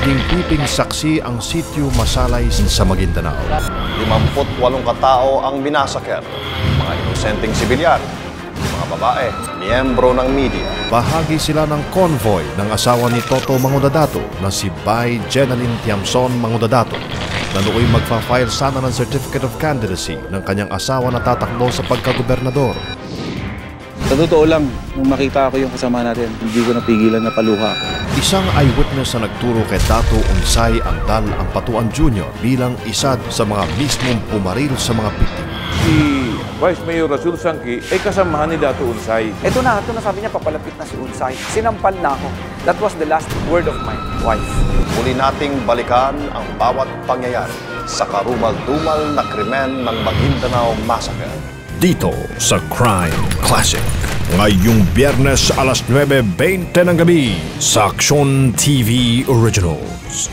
Naging piping saksi ang sitio Masalay sa Maguindanao. 58 katao ang binasaker, mga inosenteng sibilyan, mga babae, miyembro ng media. Bahagi sila ng convoy ng asawa ni Toto Mangudadato na si Bay Jenaline Tiamson Mangudadato na nooy magfa-file sana ng Certificate of Candidacy ng kanyang asawa na tatakbo sa pagkagobernador. Sa totoo lang, nung makita ko yung kasama natin, hindi ko napigilan na paluha. Isang eyewitness na nagturo kay Dato Unsay Andal Ampatuan Jr. bilang isa sa mga mismong pumaril sa mga biktima. Si Vice Mayor Rasul Sangki ay kasamahan ni Dato Unsay. Ito na sabi niya, papalapit na si Unsay. Sinampal na ako. That was the last word of my wife. Muli nating balikan ang bawat pangyayari sa karumal-dumal na krimen ng Maguindanao Massacre. Dito sa Crime Classic. Ngayong Biyernes alas 9:20 ng gabi sa Aksyon TV Originals.